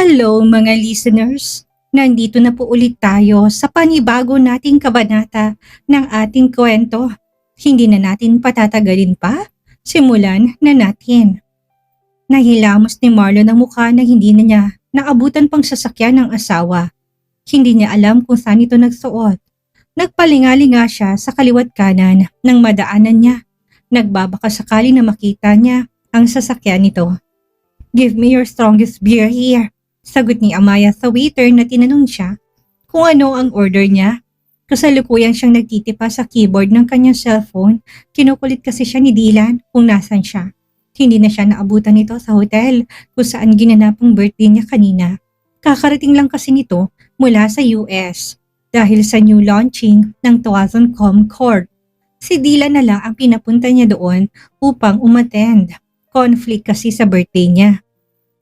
Hello mga listeners! Nandito na po ulit tayo sa panibago nating kabanata ng ating kwento. Hindi na natin patatagalin pa, simulan na natin. Nahilamos ni Marlon ang mukha na hindi na niya naabutan pang sasakyan ng asawa. Hindi niya alam kung saan ito nagsuot. Nagpalingalinga siya sa kaliwat kanan ng madaanan niya. Nagbabaka sakali na makita niya ang sasakyan nito. "Give me your strongest beer here," sagot ni Amaya sa waiter na tinanong siya kung ano ang order niya. Kasalukuyan siyang nagtitipa sa keyboard ng kanyang cellphone. Kinukulit kasi siya ni Dylan kung nasan siya. Hindi na siya naabutan nito sa hotel kung saan ginanap ang birthday niya kanina. Kakarating lang kasi nito mula sa US dahil sa new launching ng Tuazon.com Corp. Si Dylan na lang ang pinapunta niya doon upang umattend. Conflict kasi sa birthday niya.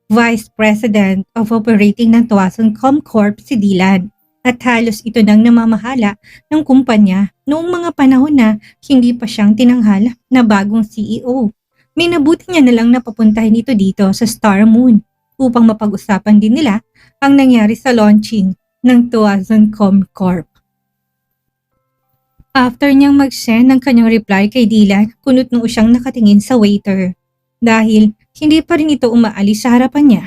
Vice President of Operating ng Tuazon.com Corp si Dylan at halos ito nang namamahala ng kumpanya noong mga panahon na hindi pa siyang tinanghal na bagong CEO. Minabuti niya na lang napapuntahin ito dito sa Star Moon upang mapag-usapan din nila ang nangyari sa launching ng Tuazon.com Corp. After niyang mag-send ng kanyang reply kay Dylan, kunot-noo siyang nakatingin sa waiter dahil hindi pa rin ito umaalis sa harapan niya.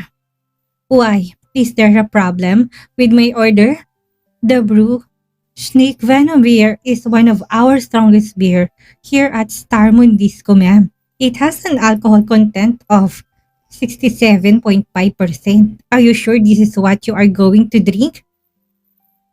"Why? Is there a problem with my order?" "The brew Snake Venom beer is one of our strongest beer here at Star Moon Disco, ma'am. It has an alcohol content of 67.5%. Are you sure this is what you are going to drink?"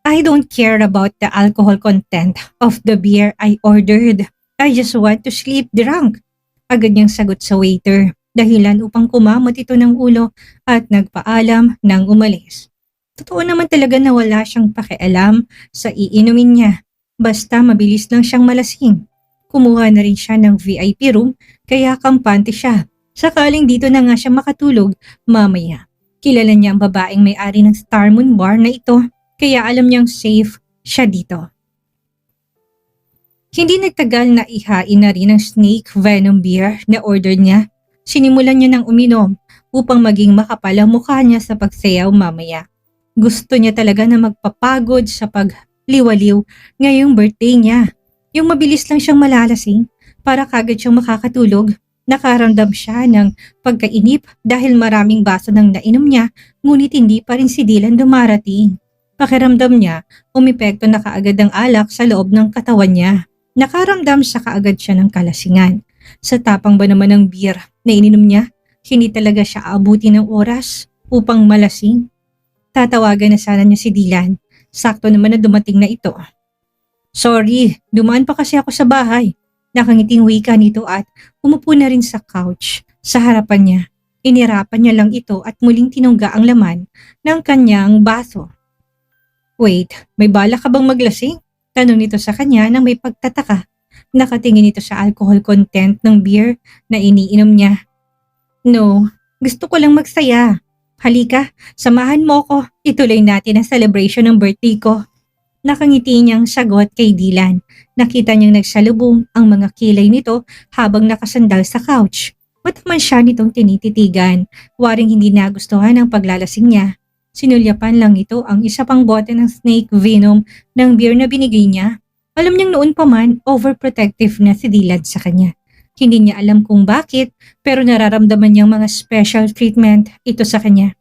"I don't care about the alcohol content of the beer I ordered. I just want to sleep drunk," agad niyang sagot sa waiter. Dahilan upang kumamot ito ng ulo at nagpaalam nang umalis. Totoo naman talaga na wala siyang pakialam sa iinumin niya. Basta mabilis lang siyang malasing. Kumuha na rin siya ng VIP room kaya kampante siya. Sakaling dito na nga siya makatulog mamaya. Kilala niya ang babaeng may-ari ng Star Moon Bar na ito kaya alam niyang safe siya dito. Hindi nagtagal na ihain na rin ang Snake Venom beer na order niya. Sinimulan niya ng uminom upang maging makapal ang mukha niya sa pagsayaw mamaya. Gusto niya talaga na magpapagod sa pagliwaliw ngayong birthday niya. Yung mabilis lang siyang malalasing para kagad siyang makakatulog. Nakaramdam siya ng pagkainip dahil maraming baso ng nainom niya ngunit hindi pa rin si Dylan dumarating. Pakiramdam niya, umepekto na kaagad ang alak sa loob ng katawan niya. Nakaramdam sa kaagad siya ng kalasingan. Sa tapang ba naman ng beer na ininom niya, hindi talaga siya aabuti ng oras upang malasing. Tatawagan na sana niya si Dylan. Sakto naman na dumating na ito. "Sorry, dumaan pa kasi ako sa bahay." Nakangiting wika nito at umupo na rin sa couch sa harapan niya. Inirapan niya lang ito at muling tinungga ang laman ng kanyang baso. "Wait, may bala ka bang maglasing?" Tanong nito sa kanya nang may pagtataka. Nakatingin ito sa alcohol content ng beer na iniinom niya. "No, gusto ko lang magsaya. Halika, samahan mo ko. Ituloy natin ang celebration ng birthday ko." Nakangiti niyang sagot kay Dylan. Nakita niyang nagsalubong ang mga kilay nito habang nakasandal sa couch. Mataman siya nitong tinititigan. Waring hindi nagustuhan ang paglalasing niya. Sinulyapan lang nito ang isa pang bote ng Snake Venom ng beer na binigay niya. Alam niyang noon pa man, overprotective na si Dylan sa kanya. Hindi niya alam kung bakit, pero nararamdaman niyang mga special treatment ito sa kanya.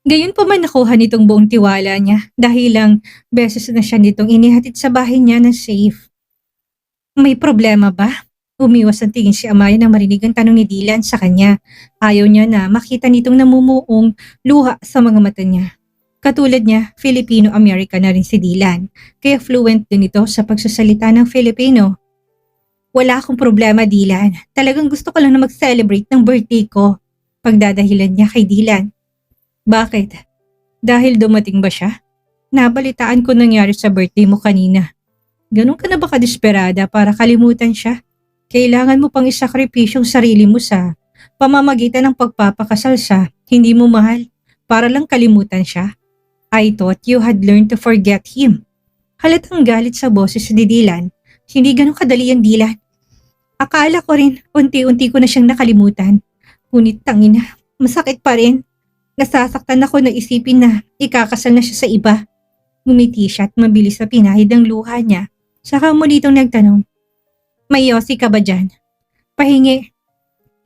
Gayon pa man nakuha nitong buong tiwala niya dahil lang beses na siya nitong inihatid sa bahay niya ng safe. "May problema ba?" Umiwas ang tingin si Amaya nang marinig ang tanong ni Dylan sa kanya. Ayaw niya na makita nitong namumuong luha sa mga mata niya. Katulad niya, Filipino-American na rin si Dylan, kaya fluent din ito sa pagsasalita ng Filipino. "Wala akong problema, Dylan. Talagang gusto ko lang na mag-celebrate ng birthday ko." Pagdadahilan niya kay Dylan. "Bakit? Dahil dumating ba siya? Nabalitaan ko nangyari sa birthday mo kanina. Ganun ka na ba kadesperada para kalimutan siya? Kailangan mo pang isakripisyo ang sarili mo sa pamamagitan ng pagpapakasal sa hindi mo mahal para lang kalimutan siya? I thought you had learned to forget him." Halatang galit sa boses ni Dylan. Hindi ganun kadali ang Dylan. "Akala ko rin unti-unti ko na siyang nakalimutan. Ngunit tangina, masakit pa rin. Nasasaktan ako na isipin na ikakasal na siya sa iba. Ngumiti siya at mabilis na pinahid ang luha niya. Saka muli itong nagtanong, may yosi ka ba dyan? Pahingi.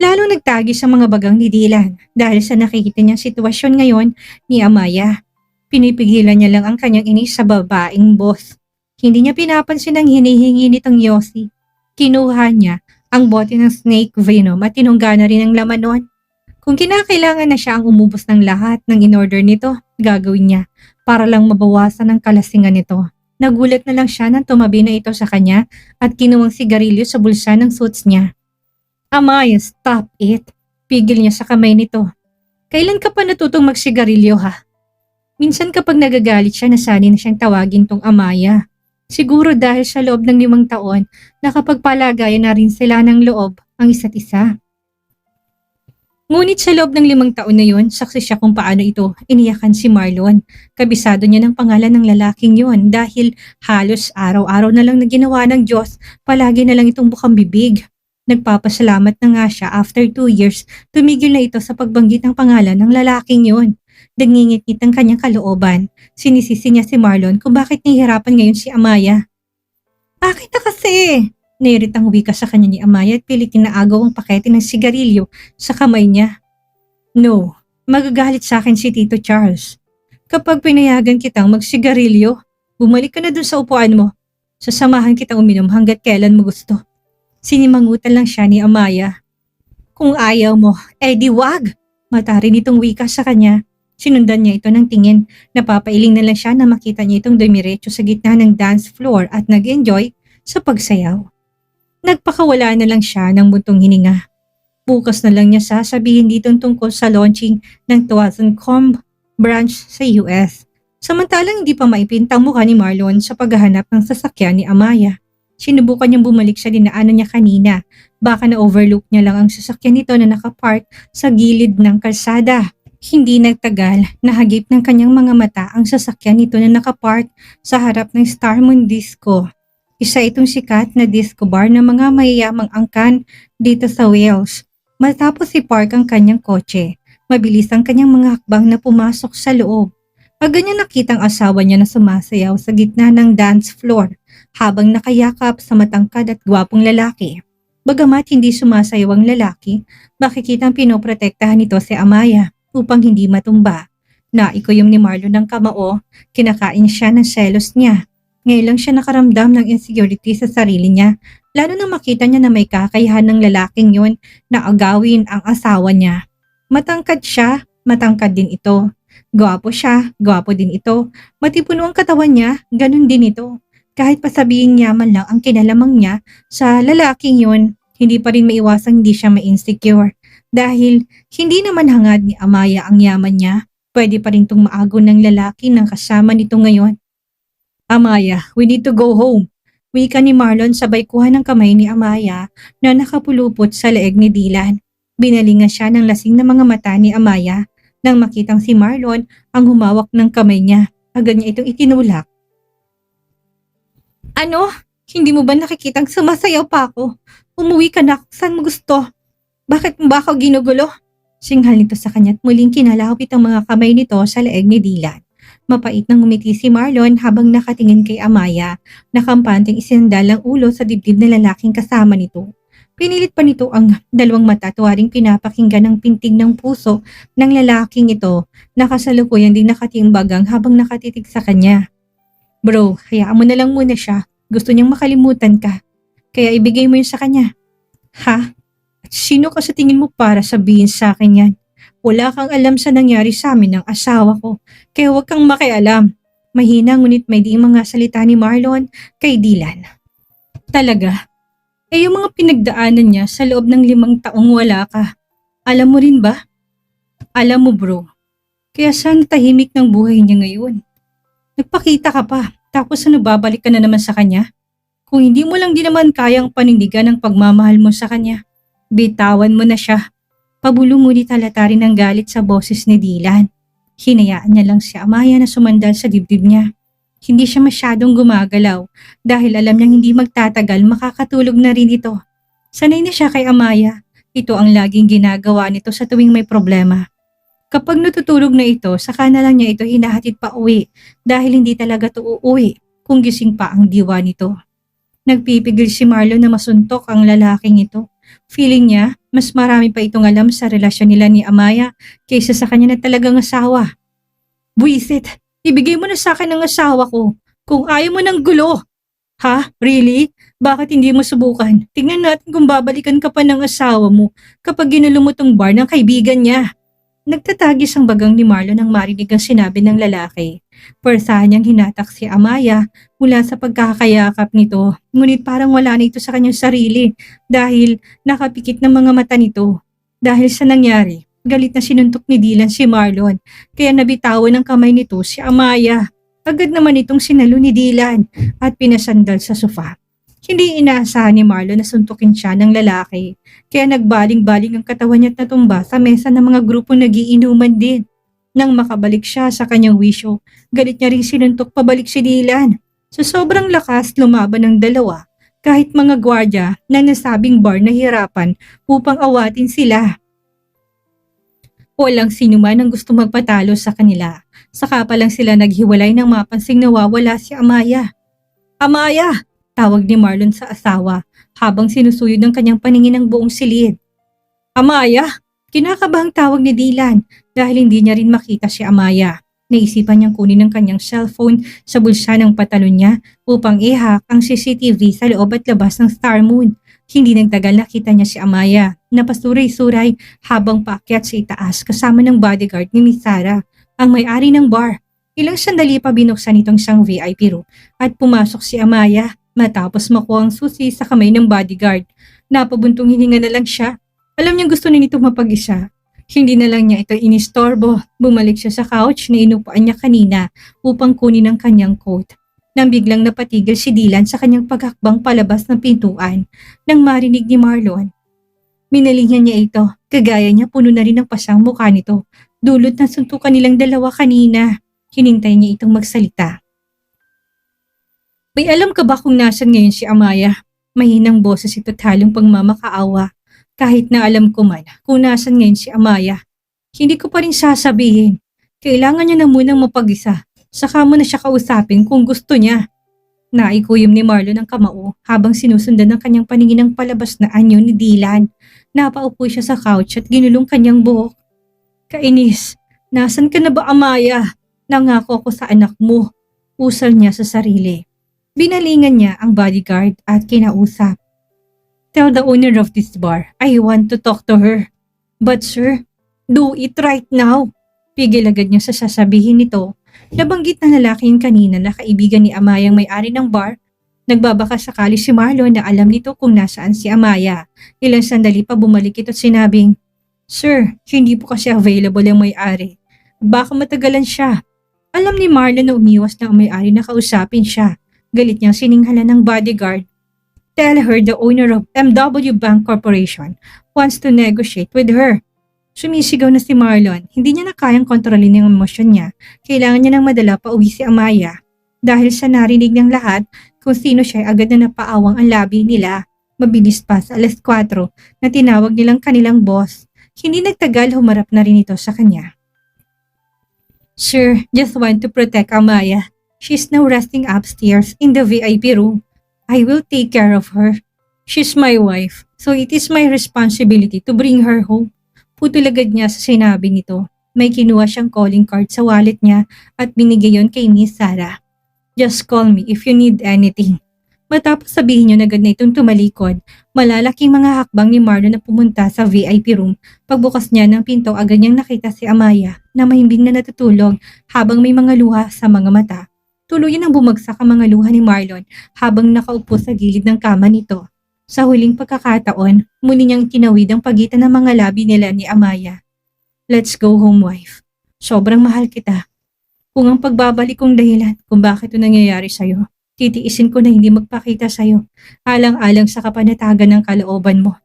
Lalo nagtagi sa mga bagang ni Dylan dahil sa nakikita niyang sitwasyon ngayon ni Amaya. Pinipigilan niya lang ang kanyang inis sa babaeng boss. Hindi niya pinapansin ang hinihingi nitong yosi. Kinuha niya ang bote ng snake venom at tinungga na rin ang laman nun. Kung kinakailangan na siya ang umubos ng lahat ng in-order nito, gagawin niya para lang mabawasan ang kalasingan nito. Nagulat na lang siya nang tumabi na ito sa kanya at kinuwang sigarilyo sa bulsa ng suits niya. Amaya, stop it. Pigil niya sa kamay nito. Kailan ka pa natutong magsigarilyo ha? Minsan kapag nagagalit siya, nasanay na siyang tawagin tong Amaya. Siguro dahil sa loob ng 5 taon, nakapagpalagayan na rin sila ng loob ang isa't isa. Ngunit sa loob ng 5 taon na yun, saksi siya kung paano ito iniyakan si Marlon. Kabisado niya ng pangalan ng lalaking yun dahil halos araw-araw na lang na ginawa ng Diyos, palagi na lang itong bukang bibig. Nagpapasalamat na nga siya after 2 years, tumigil na ito sa pagbanggit ng pangalan ng lalaking yun. Nangingit-ngit ang kanyang kalooban. Sinisisi niya si Marlon kung bakit nahihirapan ngayon si Amaya. Akin na kasi! Nairit ang wika sa kanya ni Amaya at pilit inaagaw ang pakete ng sigarilyo sa kamay niya. No, magagalit sa akin si Tito Charles. Kapag pinayagan kitang magsigarilyo, bumalik ka na dun sa upuan mo. Sasamahan kitang uminom hanggat kailan mo gusto. Sinimangutan lang siya ni Amaya. Kung ayaw mo, di wag! Matarin itong wika sa kanya. Sinundan niya ito ng tingin. Napapailing na lang siya na makita niya itong dumiretso sa gitna ng dance floor at nag-enjoy sa pagsayaw. Nagpakawala na lang siya ng buntong hininga. Bukas na lang niya sasabihin dito tungkol sa launching ng Tuazon.com branch sa US. Samantalang hindi pa maipintang mukha ni Marlon sa paghahanap ng sasakyan ni Amaya. Sinubukan niyang bumalik sa dinaanan niya kanina. Baka na-overlook niya lang ang sasakyan nito na nakapark sa gilid ng kalsada. Hindi nagtagal, nahagip ng kanyang mga mata ang sasakyan nito na nakapark sa harap ng Star Moon Disco. Isa itong sikat na disco bar ng mga mayayamang angkan dito sa Wales. Matapos i-park ang kanyang kotse, mabilis ang kanyang mga hakbang na pumasok sa loob. Agad niya nakitang asawa niya na sumasayaw sa gitna ng dance floor habang nakayakap sa matangkad at gwapong lalaki. Bagamat hindi sumasayaw ang lalaki, makikitang pinoprotektahan nito si Amaya upang hindi matumba. Naikuyom ni Marlon ng kamao, kinakain siya ng selos niya. Ngayon lang siya nakaramdam ng insecurity sa sarili niya, lalo na makita niya na may kakayahan ng lalaking yun na agawin ang asawa niya. Matangkad siya, matangkad din ito. Gwapo siya, gwapo din ito. Matipuno ang katawan niya, ganun din ito. Kahit pasabihin niya man lang ang kinalamang niya sa lalaking yun, hindi pa rin maiwasang hindi siya ma-insecure. Dahil hindi naman hangad ni Amaya ang yaman niya, pwede pa rin itong maagon ng lalaki ng kasama nito ngayon. Amaya, we need to go home. Wika ni Marlon sabay kuha ng kamay ni Amaya na nakapulupot sa leeg ni Dylan. Binalingan siya ng lasing na mga mata ni Amaya nang makitang si Marlon ang humawak ng kamay niya. Agad niya itong itinulak. Ano? Hindi mo ba nakikitang sumasayaw pa ako? Umuwi ka na kung saan mo gusto. Bakit mo ba ako ginugulo? Singhal nito sa kanya at muling kinalawit ang mga kamay nito sa leeg ni Dylan. Mapait nang ngumiti si Marlon habang nakatingin kay Amaya na kampanteng isinandal ang ulo sa dibdib na lalaking kasama nito. Pinilit pa nito ang dalawang mata tuwaring pinapakinggan ng pintig ng puso ng lalaking ito na kasalukuyan din nakatiimbagang habang nakatitig sa kanya. Bro, hayaan mo na lang muna siya. Gusto niyang makalimutan ka. Kaya ibigay mo yun sa kanya. Ha? At sino ka sa tingin mo para sabihin sa akin yan? Wala kang alam sa nangyari sa amin ng asawa ko, kaya huwag kang makialam. Mahina ngunit may di mga salita ni Marlon kay Dylan. Talaga? Yung mga pinagdaanan niya sa loob ng 5 taong wala ka. Alam mo rin ba? Alam mo bro, kaya sana tahimik ng buhay niya ngayon. Nagpakita ka pa, tapos babalik ka na naman sa kanya? Kung hindi mo lang din naman kayang panindigan ang pagmamahal mo sa kanya, bitawan mo na siya. Pabulong ngunit halata rin ang galit sa boses ni Dylan. Hinayaan niya lang si Amaya na sumandal sa dibdib niya. Hindi siya masyadong gumagalaw dahil alam niyang hindi magtatagal makakatulog na rin ito. Sanay na siya kay Amaya. Ito ang laging ginagawa nito sa tuwing may problema. Kapag natutulog na ito, saka na lang niya ito hinahatid pa uwi dahil hindi talaga to uuwi kung gising pa ang diwa nito. Nagpipigil si Marlon na masuntok ang lalaking ito. Feeling niya, mas marami pa itong alam sa relasyon nila ni Amaya kaysa sa kanya na talagang asawa. Buisit, ibigay mo na sa akin ang asawa ko kung ayaw mo ng gulo. Ha? Really? Bakit hindi mo subukan? Tingnan natin kung babalikan ka pa ng asawa mo kapag ginulo mo tong bar ng kaibigan niya. Nagtatagis ang bagang ni Marlon nang marinig ang sinabi ng lalaki. Persahan niyang hinatak si Amaya mula sa pagkakayakap nito, ngunit parang wala na ito sa kanyang sarili dahil nakapikit ng mga mata nito. Dahil sa nangyari, galit na sinuntok ni Dylan si Marlon, kaya nabitawan ng kamay nito si Amaya. Agad naman itong sinalo ni Dylan at pinasandal sa sofa. Hindi inaasahan ni Marlon na suntukin siya ng lalaki, kaya nagbaling-baling ang katawan niya at natumba sa mesa ng mga grupong nagiinuman din. Nang makabalik siya sa kanyang wisyo, galit niya rin sinuntok pabalik si Dylan. Sa sobrang lakas lumaban ng dalawa, kahit mga gwardya na nasabing bar na hirapan upang awatin sila. Walang sino man ang gusto magpatalo sa kanila. Saka pa lang sila naghiwalay nang mapansing nawawala si Amaya. Amaya! Tawag ni Marlon sa asawa habang sinusuyod ng kanyang paningin ang buong silid. Amaya! Kinakabahang tawag ni Dylan dahil hindi niya rin makita si Amaya. Naisipan niyang kunin ang kanyang cellphone sa bulsa ng patalon niya upang i-hack ang CCTV sa loob at labas ng Star Moon. Hindi nagtagal nakita niya si Amaya na pasuray-suray habang paakyat sa itaas kasama ng bodyguard ni Miss Sarah, ang may-ari ng bar. Ilang sandali pa binuksan itong isang VIP room at pumasok si Amaya. Matapos makuha ang susi sa kamay ng bodyguard, napabuntong hininga na lang siya. Alam niyang gusto na nito mapag-isa. Hindi na lang niya ito inistorbo. Bumalik siya sa couch na inupuan niya kanina upang kunin ang kanyang coat. Nang biglang napatigil si Dylan sa kanyang paghakbang palabas ng pintuan nang marinig ni Marlon. Minalingan niya ito, kagaya niya puno na rin ng pasang mukha nito. Dulot na suntukan nilang dalawa kanina. Hinintay niya itong magsalita. May alam ka ba kung nasan ngayon si Amaya? Mahinang boses ito halong pagmamakaawa. Kahit na alam ko man kung nasan ngayon si Amaya, hindi ko pa rin sasabihin. Kailangan niya na munang mapag-isa. Saka mo na siya kausapin kung gusto niya. Naikuyom ni Marlon ang kamao habang sinusundan ng kanyang paningin ang palabas na anyo ni Dylan. Napaupo siya sa couch at ginulong kanyang buhok. Kainis, nasan ka na ba Amaya? Nangako ko sa anak mo. Usal niya sa sarili. Binalingan niya ang bodyguard at kinausap. Tell the owner of this bar, I want to talk to her. But sir, do it right now. Pigil agad niya sa sasabihin nito. Nabanggit na lalaking kanina na kaibigan ni Amayang may-ari ng bar. Nagbabaka sakali si Marlon na alam nito kung nasaan si Amaya. Ilang sandali pa bumalik ito at sinabing, Sir, hindi po kasi available ang may-ari. Baka matagalan siya. Alam ni Marlon na umiwas na ang may-ari na kausapin siya. Galit niyang sininghalan ng bodyguard. Tell her the owner of MW Bank Corporation wants to negotiate with her. Sumisigaw na si Marlon. Hindi niya na kayang kontrolin ang emosyon niya. Kailangan niya nang madala pa uwi si Amaya. Dahil sa narinig ng lahat, kung sino siya ay agad na napaawang ang labi nila. Mabilis pa sa 4:00 na tinawag nilang kanilang boss. Hindi nagtagal humarap na rin ito sa kanya. Sir, just want to protect Amaya. She's now resting upstairs in the VIP room. I will take care of her. She's my wife, so it is my responsibility to bring her home. Putol agad niya sa sinabi nito. May kinuha siyang calling card sa wallet niya at binigay yon kay Miss Sarah. Just call me if you need anything. Matapos sabihin niyo na agad na itong tumalikod, malalaking mga hakbang ni Marlon na pumunta sa VIP room. Pagbukas niya ng pinto, agad niyang nakita si Amaya na mahimbing na natutulog habang may mga luha sa mga mata. Tuluyan ang bumagsak ang mga luha ni Marlon habang nakaupo sa gilid ng kama nito. Sa huling pagkakataon, muli niyang tinawid ang pagitan ng mga labi nila ni Amaya. Let's go home, wife. Sobrang mahal kita. Kung ang pagbabalik kong dahilan kung bakit ito nangyayari sa'yo, titiisin ko na hindi magpakita sa'yo, alang-alang sa kapanatagan ng kalooban mo.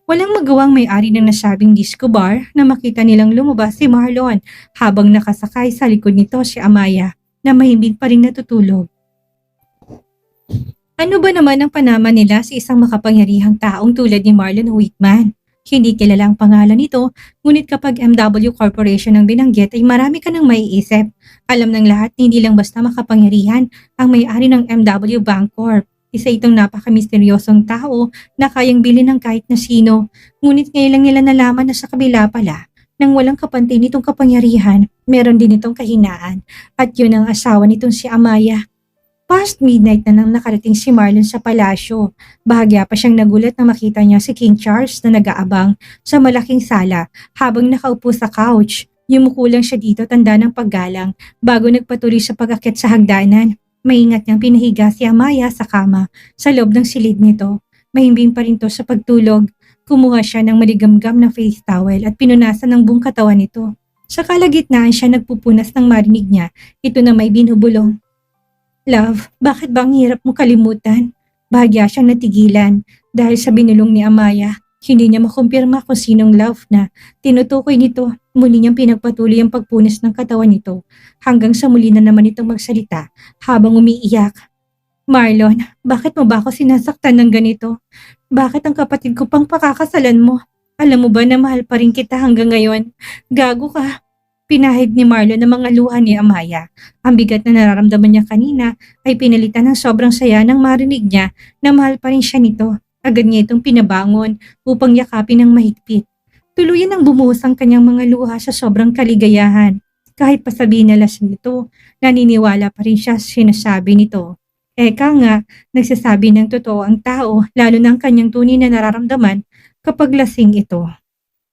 Walang magawang may-ari ng nasabing disco bar na makita nilang lumabas si Marlon habang nakasakay sa likod nito si Amaya na mahimbing pa rin natutulog. Ano ba naman ang panama nila sa isang makapangyarihang taong tulad ni Marlon Whitman? Hindi kilala ang pangalan nito, ngunit kapag MW Corporation ang binanggit ay marami ka nang maiisip. Alam ng lahat na hindi lang basta makapangyarihan ang may-ari ng MW Bancorp. Isa itong napaka-misteryosong tao na kayang bilhin ng kahit na sino. Ngunit ngayon lang nila nalaman na sa kabila pala, nang walang kapantay nitong kapangyarihan, meron din itong kahinaan. At yun ang asawa nitong si Amaya. Past midnight na nang nakarating si Marlon sa palasyo. Bahagya pa siyang nagulat na makita niya si King Charles na nag-aabang sa malaking sala habang nakaupo sa couch. Yumuko lang siya dito tanda ng paggalang bago nagpatuloy sa pag-akyat sa hagdanan. Maingat niyang pinahiga si Amaya sa kama sa loob ng silid nito. Mahimbing pa rin to sa pagtulog. Kumuha siya ng maligamgam na face towel at pinunasan ng buong katawan nito. Sa kalagitnaan siya nagpupunas ng marinig niya. Ito na may binubulong. Love, bakit ba ang hirap mo kalimutan? Bahagya siyang natigilan dahil sa binulong ni Amaya. Hindi niya makumpirma kung sinong love na tinutukoy nito. Muli niyang pinagpatuloy ang pagpunas ng katawan nito hanggang sa muli na naman itong magsalita habang umiiyak. Marlon, bakit mo ba ako sinasaktan ng ganito? Bakit ang kapatid ko pang pakakasalan mo? Alam mo ba na mahal pa rin kita hanggang ngayon? Gago ka. Pinahid ni Marlon ang mga luha ni Amaya. Ang bigat na nararamdaman niya kanina ay pinalitan ng sobrang saya nang marinig niya na mahal pa rin siya nito. Agad niya itong pinabangon upang yakapin ng mahigpit. Tuluyan ang bumuhos ang kanyang mga luha sa sobrang kaligayahan. Kahit pasabihin na lasing ito, naniniwala pa rin siya sa sinasabi nito. Eka nga, nagsasabi ng totoo ang tao lalo na ang kanyang tunay na nararamdaman kapag lasing ito.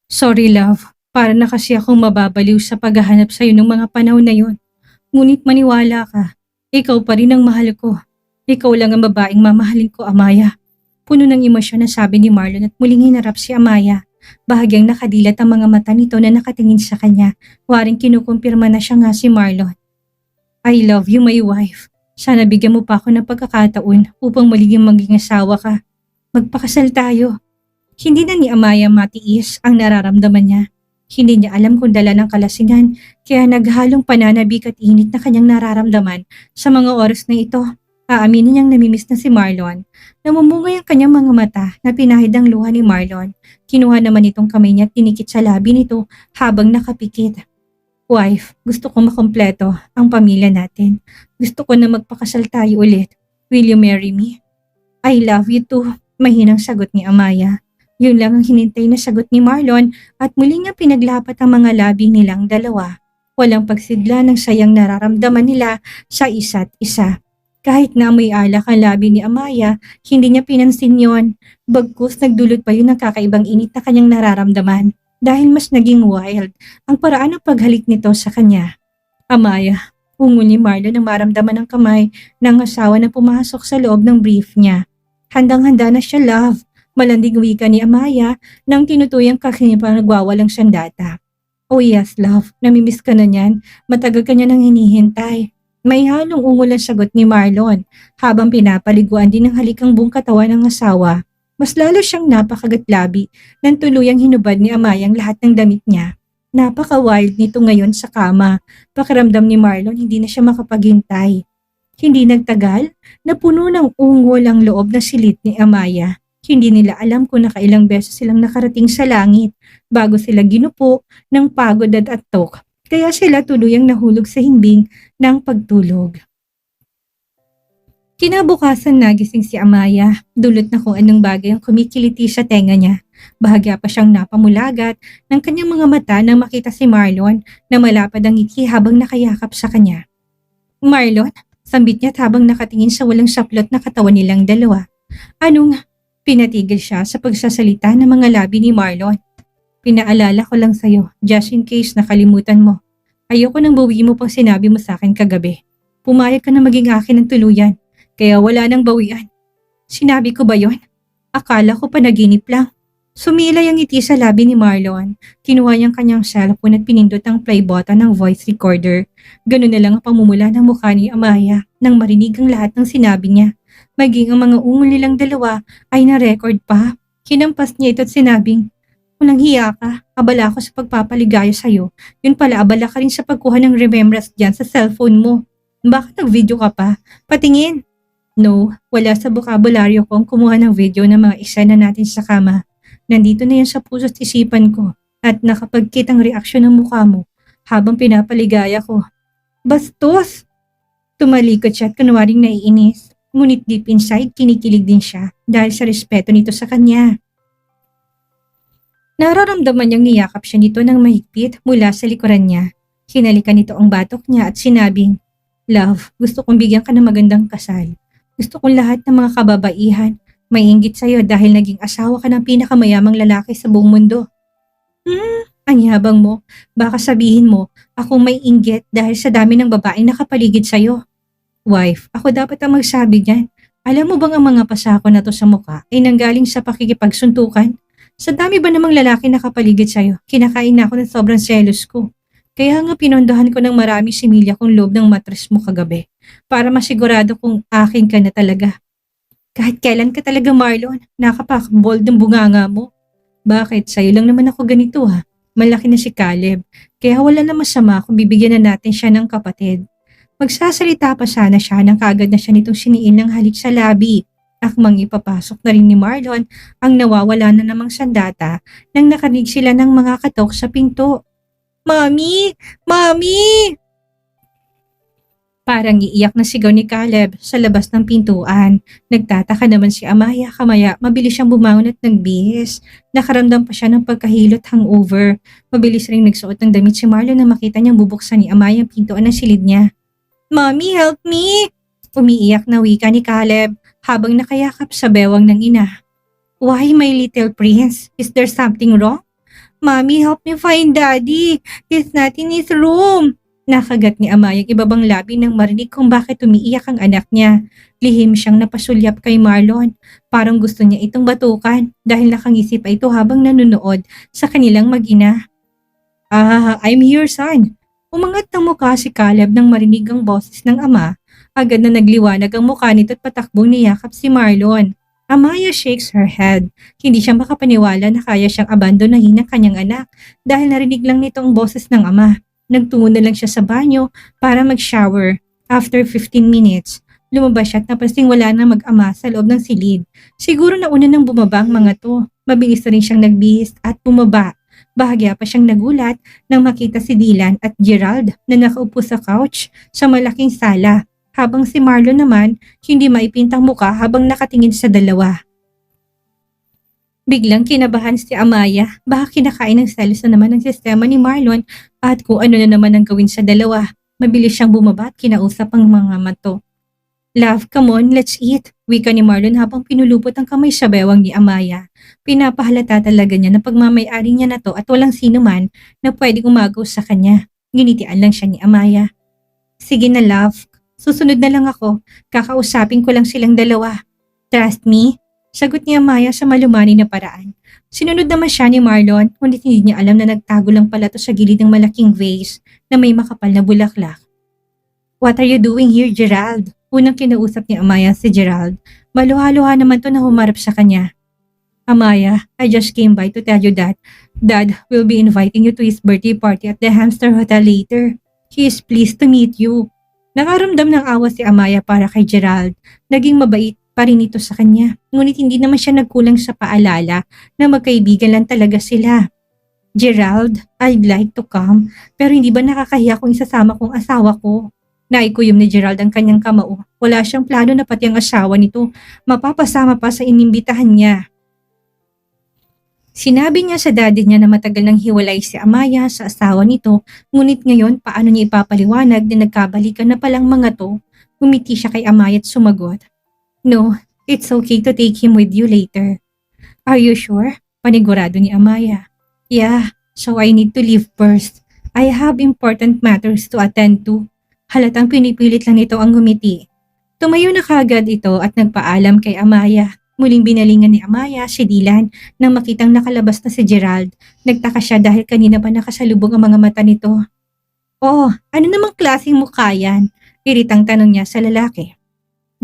Sorry love. Para na kasi akong mababaliw sa paghahanap sa'yo ng mga panahon na yon. Ngunit maniwala ka, ikaw pa rin ang mahal ko. Ikaw lang ang babaeng mamahalin ko, Amaya. Puno ng emosyon na sabi ni Marlon at muling hinarap si Amaya. Bahagyang nakadilat ang mga mata nito na nakatingin sa kanya. Waring kinukumpirma na siya nga si Marlon. I love you, my wife. Sana bigyan mo pa ako ng pagkakataon upang maging asawa ka. Magpakasal tayo. Hindi na ni Amaya matiis ang nararamdaman niya. Hindi niya alam kung dala ng kalasingan kaya naghalong pananabik at init na kanyang nararamdaman sa mga oras na ito. Aaminin niyang namimiss na si Marlon. Namumungay ang kanyang mga mata na pinahid ang luha ni Marlon. Kinuha naman itong kamay niya at tinikit sa labi nito habang nakapikit. Wife, gusto ko makompleto ang pamilya natin. Gusto ko na magpakasal tayo ulit. Will you marry me? I love you too, mahinang sagot ni Amaya. Yun lang ang hinintay na sagot ni Marlon at muli niya pinaglapat ang mga labi nilang dalawa. Walang pagsidla ng sayang nararamdaman nila sa isa't isa. Kahit na amoy alak ang labi ni Amaya, hindi niya pinansin yon. Bagkus nagdulot pa yun ng kakaibang init na kanyang nararamdaman dahil mas naging wild ang paraan ng paghalik nito sa kanya. Amaya, ungo ni Marlon ang maramdaman ng kamay ng asawa na pumasok sa loob ng brief niya. Handang-handa na siya, love. Malandig wika ni Amaya nang tinutuyang kakinipan nagwawalang sandata. Oh yes, love. Namimiss ka na niyan. Matagal ka niya nang hinihintay. May halong ungol ang sagot ni Marlon habang pinapaliguan din ng halikang buong katawan ng asawa. Mas lalo siyang napakagatlabi nang tuluyang hinubad ni Amaya ang lahat ng damit niya. Napaka-wild nito ngayon sa kama. Pakiramdam ni Marlon hindi na siya makapaghintay. Hindi nagtagal, napuno ng ungol ang loob na silid ni Amaya. Hindi nila alam kung nakailang beses silang nakarating sa langit bago sila ginupo ng pagod at atok. Kaya sila tuluyang nahulog sa himbing ng pagtulog. Kinabukasan nagising si Amaya, dulot na kung anong bagay ang kumikiliti sa tenga niya. Bahagya pa siyang napamulagat ng kanyang mga mata nang makita si Marlon na malapad ang ngiti habang nakayakap sa kanya. Marlon, sambit niya habang nakatingin sa walang saplot na katawan nilang dalawa. Anong... Pinatigil siya sa pagsasalita ng mga labi ni Marlon. Pinaalala ko lang sa'yo, just in case nakalimutan mo. Ayoko nang bawiin mo pang sinabi mo sa akin kagabi. Pumayag ka na maging akin ng tuluyan, kaya wala nang bawian. Sinabi ko ba yon? Akala ko panaginip lang. Sumilay ang ngiti sa labi ni Marlon. Kinuha niyang kanyang cellphone at pinindot ang play button ng voice recorder. Ganun na lang ang pamumula ng mukha ni Amaya nang marinig ang lahat ng sinabi niya. Maging ang mga ungol nilang dalawa ay na-record pa. Hinampas niya ito at sinabing, walang hiya ka, abala ako sa pagpapaligaya sa'yo. Yun pala, abala ka rin sa pagkuha ng remembrance dyan sa cellphone mo. Bakit nag-video ka pa? Patingin. No, wala sa bokabularyo kong kumuha ng video ng mga eksena natin sa kama. Nandito na yan sa puso't isipan ko at nakapagkitang reaksyon ng mukha mo habang pinapaligaya ko. Bastos! Tumalikod siya at kunwaring naiinis. Ngunit deep inside, kinikilig din siya dahil sa respeto nito sa kanya. Nararamdaman niyang niyakap siya nito ng mahigpit mula sa likuran niya. Hinalikan nito ang batok niya at sinabing, "Love, gusto kong bigyan ka ng magandang kasal. Gusto kong lahat ng mga kababaihan maiinggit sa'yo dahil naging asawa ka ng pinakamayamang lalaki sa buong mundo." Ang yabang mo. Baka sabihin mo, akong may inggit dahil sa dami ng babaeng nakapaligid sa'yo. Wife, ako dapat ang magsabi niyan. Alam mo bang ang mga pasako na to sa mukha ay nanggaling sa pakikipagsuntukan? Sa dami ba namang lalaki nakapaligid sa'yo, kinakain na ako ng sobrang selos ko. Kaya nga pinondohan ko ng marami similya kong loob ng matres mo kagabi para masigurado kung akin ka na talaga. Kahit kailan ka talaga, Marlon, nakapakbold ng bunganga mo. Bakit? Sa'yo lang naman ako ganito ha. Malaki na si Caleb, kaya wala na masama kung bibigyan na natin siya ng kapatid. Magsasalita pa sana siya nang kaagad na siya nitong siniin ng halik sa labi. Akmang ipapasok na rin ni Marlon ang nawawala na namang sandata nang nakarinig sila ng mga katok sa pinto. Mami! Mami! Parang iiyak na sigaw ni Caleb sa labas ng pintuan. Nagtataka naman si Amaya kamaya mabilis siyang bumangon at nagbihis. Nakaramdam pa siya ng pagkahilot hangover. Mabilis ring nagsuot ng damit si Marlon na makita niyang bubuksan ni Amaya ang pintuan ng silid niya. Mommy, help me! Umiiyak na wika ni Caleb habang nakayakap sa bewang ng ina. Why, my little prince? Is there something wrong? Mommy, help me find Daddy. He's not in his room. Nakagat ni Amaya ang ibabang labi nang marinig kung bakit umiiyak ang anak niya. Lihim siyang napasulyap kay Marlon. Parang gusto niya itong batukan dahil nakangisi pa ito habang nanonood sa kanilang mag-ina. I'm here, son. Umangat ng mukha si Caleb nang marinig ang boses ng ama. Agad na nagliwanag ang mukha nito at patakbong niyakap si Marlon. Amaya shakes her head. Hindi siya makapaniwala na kaya siyang abandonahin ang kanyang anak dahil narinig lang nito ang boses ng ama. Nagtungo na lang siya sa banyo para mag-shower. After 15 minutes, lumabas siya at napansing wala na mag-ama sa loob ng silid. Siguro nauna nang bumaba ang mga to. Mabilis na rin siyang nagbihis at bumaba. Bahagya pa siyang nagulat nang makita si Dylan at Gerald na nakaupo sa couch sa malaking sala. Habang si Marlon naman, hindi maipintang muka habang nakatingin sa dalawa. Biglang kinabahan si Amaya, baka kinakain ng selos na naman ng sistema ni Marlon at kung ano na naman ang gawin sa dalawa. Mabilis siyang bumaba at kinausap ang mga mato. Love, come on, let's eat. Wika ni Marlon habang pinulupot ang kamay sa bewang ni Amaya. Pinapahalata talaga niya na pagmamayari niya na to at walang sino man na pwedeng umagaw sa kanya. Ginitian lang siya ni Amaya. Sige na, love. Susunod na lang ako. Kakausapin ko lang silang dalawa. Trust me? Sagot ni Amaya sa malumani na paraan. Sinunod naman siya ni Marlon, ngunit hindi niya alam na nagtago lang pala to sa gilid ng malaking vase na may makapal na bulaklak. What are you doing here, Gerald? Unang kinausap ni Amaya si Gerald. Maluha-luha naman to na humarap sa kanya. Amaya, I just came by to tell you that Dad will be inviting you to his birthday party at the Hamster Hotel later. He is pleased to meet you. Nakaramdam ng awa si Amaya para kay Gerald. Naging mabait pa rin ito sa kanya. Ngunit hindi naman siya nagkulang sa paalala na magkaibigan lang talaga sila. Gerald, I'd like to come, pero hindi ba nakakahiya kung isasama kong asawa ko? Naikuyom ni Gerald ang kanyang kamao. Wala siyang plano na pati ang asawa nito mapapasama pa sa inimbitahan niya. Sinabi niya sa daddy niya na matagal nang hiwalay si Amaya sa asawa nito, ngunit ngayon paano niya ipapaliwanag na nagkabalikan na palang mga to? Umiti siya kay Amaya at sumagot. No, it's okay to take him with you later. Are you sure? Panigurado ni Amaya. Yeah, so I need to leave first. I have important matters to attend to. Halatang pinipilit lang nito ang ngumiti. Tumayo na kaagad ito at nagpaalam kay Amaya. Muling binalingan ni Amaya si Dylan nang makitang nakalabas na si Gerald. Nagtaka siya dahil kanina pa nakasalubong ang mga mata nito. Oh, ano namang klaseng mukha yan? Iritang tanong niya sa lalaki.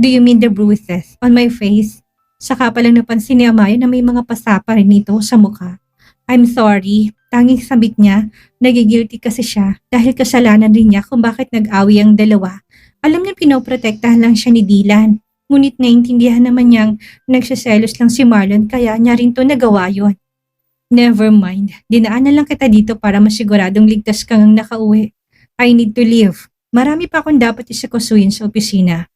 Do you mean the bruises on my face? Saka palang napansin ni Amaya na may mga pasapa rin nito sa mukha. I'm sorry, tanging sabik niya, nagigilty kasi siya dahil kasalanan rin niya kung bakit nag-awi ang dalawa. Alam niya pinoprotektahan lang siya ni Dylan. Ngunit naintindihan naman niyang nagsiselos lang si Marlon kaya niya rin to nagawa yun. Never mind, dinaanan lang kita dito para masiguradong ligtas kang nakauwi. I need to leave. Marami pa akong dapat isikusuin sa opisina.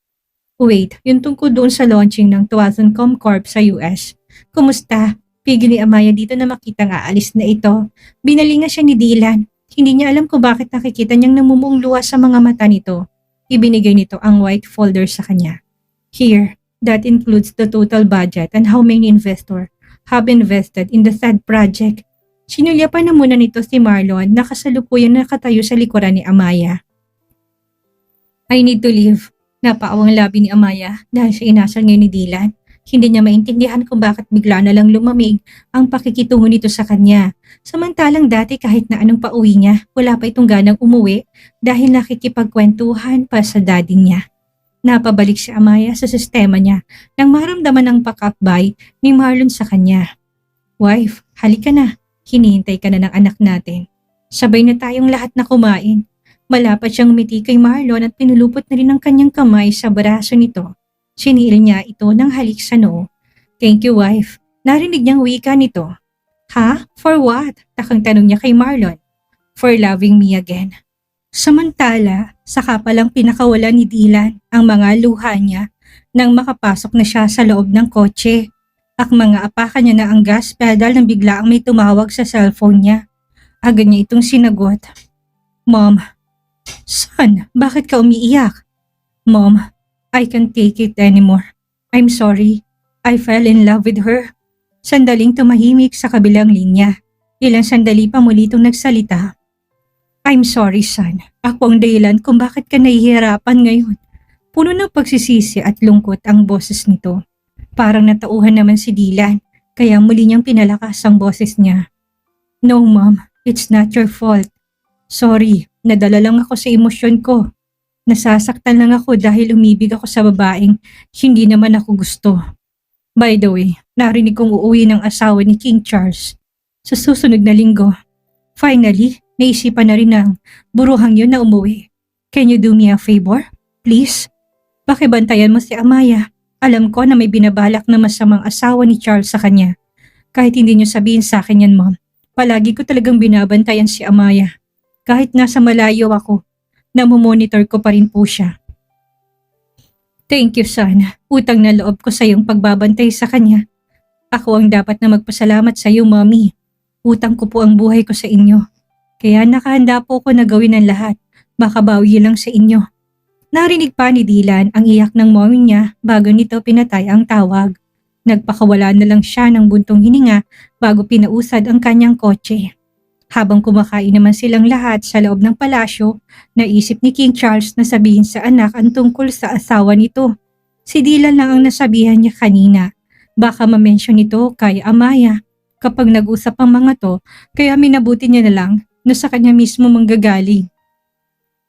Wait, yung tungkol doon sa launching ng Tuason Corp sa US. Kumusta? Pigil ni Amaya dito na makitang aalis na ito. Binalingan siya ni Dylan. Hindi niya alam kung bakit nakikita niyang namumuong luha sa mga mata nito. Ibinigay nito ang white folder sa kanya. Here, that includes the total budget and how many investors have invested in the said project. Sinulyapan na muna nito si Marlon na kasalukuyang nakatayo sa likuran ni Amaya. I need to leave. Napaawang labi ni Amaya dahil sa inasal ngayon ni Dylan. Hindi niya maintindihan kung bakit bigla na lang lumamig ang pakikitungo nito sa kanya. Samantalang dati kahit na anong pauwi niya, wala pa itong ganang umuwi dahil nakikipagkwentuhan pa sa daddy niya. Napabalik si Amaya sa sistema niya nang maramdaman ang pakakbay ni Marlon sa kanya. Wife, halika na. Hinihintay ka na ng anak natin. Sabay na tayong lahat na kumain. Malapad siyang umiti kay Marlon at pinulupot na rin ang kanyang kamay sa braso nito. Sinil niya ito ng halik sa noo. Thank you, wife. Narinig niyang wika nito. Ha? For what? Takang tanong niya kay Marlon. For loving me again. Samantala, saka palang pinakawala ni Dylan ang mga luha niya nang makapasok na siya sa loob ng kotse. Mga apakan niya na ang gas pedal nang bigla ang may tumawag sa cellphone niya. Agad niya itong sinagot. Mom. Son, bakit ka umiiyak? Mom, I can't take it anymore. I'm sorry. I fell in love with her. Sandaling tumahimik sa kabilang linya. Ilang sandali pa muli itong nagsalita. I'm sorry, son. Ako ang dahilan kung bakit ka nahihirapan ngayon. Puno ng pagsisisi at lungkot ang boses nito. Parang natauhan naman si Dylan, kaya muli niyang pinalakas ang boses niya. No, Mom. It's not your fault. Sorry, nadala lang ako sa emosyon ko. Nasasaktan lang ako dahil umibig ako sa babaeng hindi naman ako gusto. By the way, narinig kong uuwi ng asawa ni King Charles sa susunod na linggo. Finally, naisipan na rin ng buruhang yun na umuwi. Can you do me a favor? Please? Pakibantayan mo si Amaya. Alam ko na may binabalak na masamang asawa ni Charles sa kanya. Kahit hindi niyo sabihin sa akin yan, Mom. Palagi ko talagang binabantayan si Amaya. Kahit nasa malayo ako, namomonitor ko pa rin po siya. Thank you, son. Utang na loob ko sa iyong pagbabantay sa kanya. Ako ang dapat na magpasalamat sa iyo, Mommy. Utang ko po ang buhay ko sa inyo. Kaya nakahanda po ko na gawin ang lahat. Makabawi lang sa inyo. Narinig pa ni Dylan ang iyak ng mommy niya bago nito pinatay ang tawag. Nagpakawala na lang siya ng buntong hininga bago pinausad ang kanyang kotse. Habang kumakain naman silang lahat sa loob ng palasyo, naisip ni King Charles na sabihin sa anak ang tungkol sa asawa nito. Si Dylan lang ang nasabihan niya kanina. Baka ma-mention ito kay Amaya kapag nag-usap ang mga to, kaya minabuti niya na lang na sa kanya mismo manggagaling.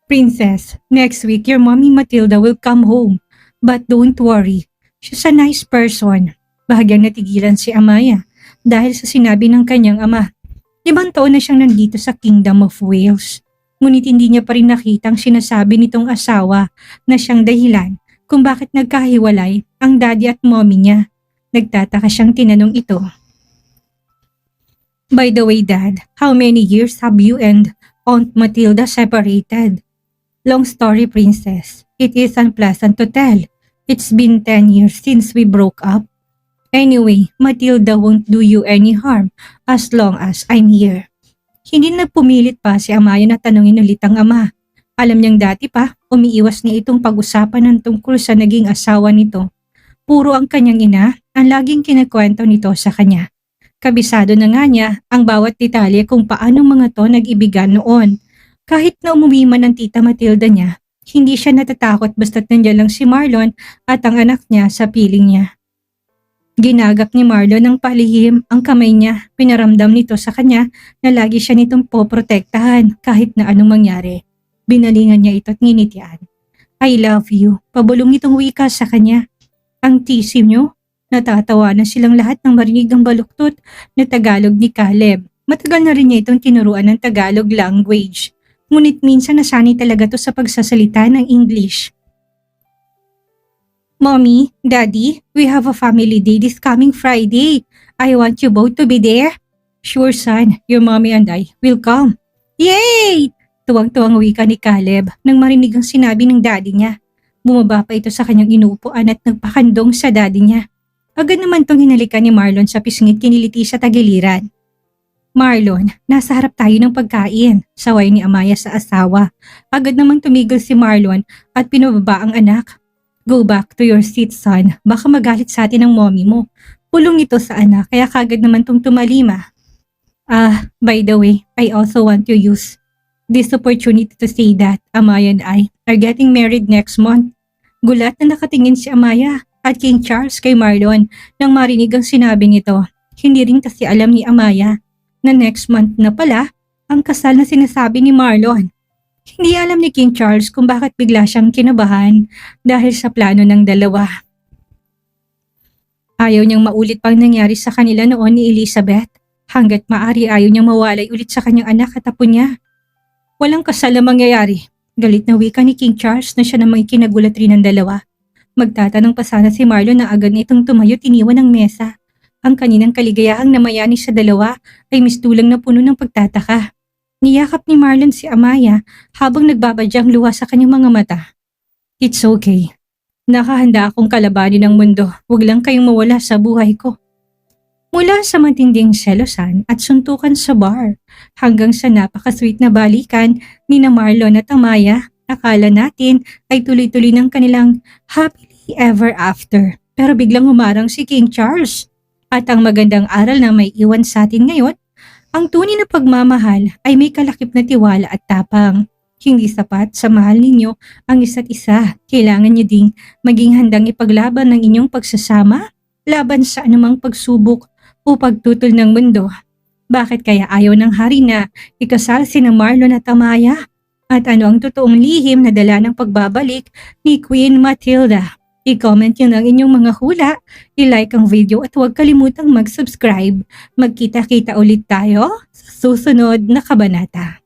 Princess, next week your mommy Matilda will come home. But don't worry, she's a nice person. Bahagyang natigilan si Amaya dahil sa sinabi ng kanyang ama. 5 taon na siyang nandito sa Kingdom of Wales. Ngunit hindi niya pa rin nakitang sinasabi nitong asawa na siyang dahilan kung bakit nagkahiwalay ang daddy at mommy niya. Nagtataka siyang tinanong ito. By the way, Dad, how many years have you and Aunt Matilda separated? Long story, Princess. It is unpleasant to tell. It's been 10 years since we broke up. Anyway, Matilda won't do you any harm as long as I'm here. Hindi nagpumilit pa si Amaya na tanungin ulit ang ama. Alam niyang dati pa, umiiwas niya itong pag-usapan ng tungkol sa naging asawa nito. Puro ang kanyang ina ang laging kinakwento nito sa kanya. Kabisado na nga niya ang bawat detalye kung paano mga to nag-ibigan noon. Kahit na umuwi man ang tita Matilda niya, hindi siya natatakot basta't nandiyan lang si Marlon at ang anak niya sa piling niya. Ginagap ni Marlon ng palihim ang kamay niya, pinaramdam nito sa kanya na lagi siya nitong poprotektahan kahit na anong mangyari. Binalingan niya ito at nginitian. I love you, pabulong nitong wika sa kanya. Ang tisim niyo, natatawa na silang lahat ng marinig ang baluktot na Tagalog ni Caleb. Matagal na rin niya itong tinuruan ng Tagalog language. Ngunit minsan nasanay talaga to sa pagsasalita ng English. Mommy, Daddy, we have a family day this coming Friday. I want you both to be there. Sure son, your mommy and I will come. Yay! Tuwang-tuwang wika ni Caleb nang marinig ang sinabi ng daddy niya. Bumaba pa ito sa kanyang inuupuan at nagpakandong sa daddy niya. Agad naman itong hinalikan ni Marlon sa pisngit kiniliti sa tagiliran. Marlon, nasa harap tayo ng pagkain, saway ni Amaya sa asawa. Agad namang tumigil si Marlon at pinababa ang anak. Go back to your seat son, baka magalit sa atin ang mommy mo. Pulong ito sa anak kaya kagad naman itong tumalima. By the way, I also want to use this opportunity to say that Amaya and I are getting married next month. Gulat na nakatingin si Amaya at King Charles kay Marlon nang marinig ang sinabi nito. Hindi rin kasi alam ni Amaya na next month na pala ang kasal na sinasabi ni Marlon. Hindi alam ni King Charles kung bakit bigla siyang kinabahan dahil sa plano ng dalawa. Ayaw niyang maulit pang nangyari sa kanila noon ni Elizabeth. Hanggat maaari ayaw niyang mawalay ulit sa kanyang anak at apo niya. Walang kasal na mangyayari. Galit na wika ni King Charles na siya namang ikinagulat rin ng dalawa. Magtatanong pa sana si Marlon na agad nitong tumayo iniwan ng mesa. Ang kaninang kaligayahang namayani sa dalawa ay mistulang na puno ng pagtataka. Niyakap ni Marlon si Amaya habang nagbabadyang luha sa kanyang mga mata. It's okay. Nakahanda akong kalabanin ng mundo. Huwag lang kayong mawala sa buhay ko. Mula sa matinding selosan at suntukan sa bar hanggang sa napaka-sweet na balikan ni na Marlon at Amaya, akala natin ay tuloy-tuloy ng kanilang happily ever after. Pero biglang humarang si King Charles. At ang magandang aral na may iwan sa atin ngayon, ang tunay na pagmamahal ay may kalakip na tiwala at tapang. Hindi sapat sa mahal ninyo ang isa't isa. Kailangan niyo ding maging handang ipaglaban ng inyong pagsasama laban sa anumang pagsubok o pagtutol ng mundo. Bakit kaya ayaw ng hari na ikasal sina Marlon at Amaya? At ano ang totoong lihim na dala ng pagbabalik ni Queen Matilda? I-comment nyo ng inyong mga hula, i-like ang video at huwag kalimutang mag-subscribe. Magkita-kita ulit tayo sa susunod na kabanata.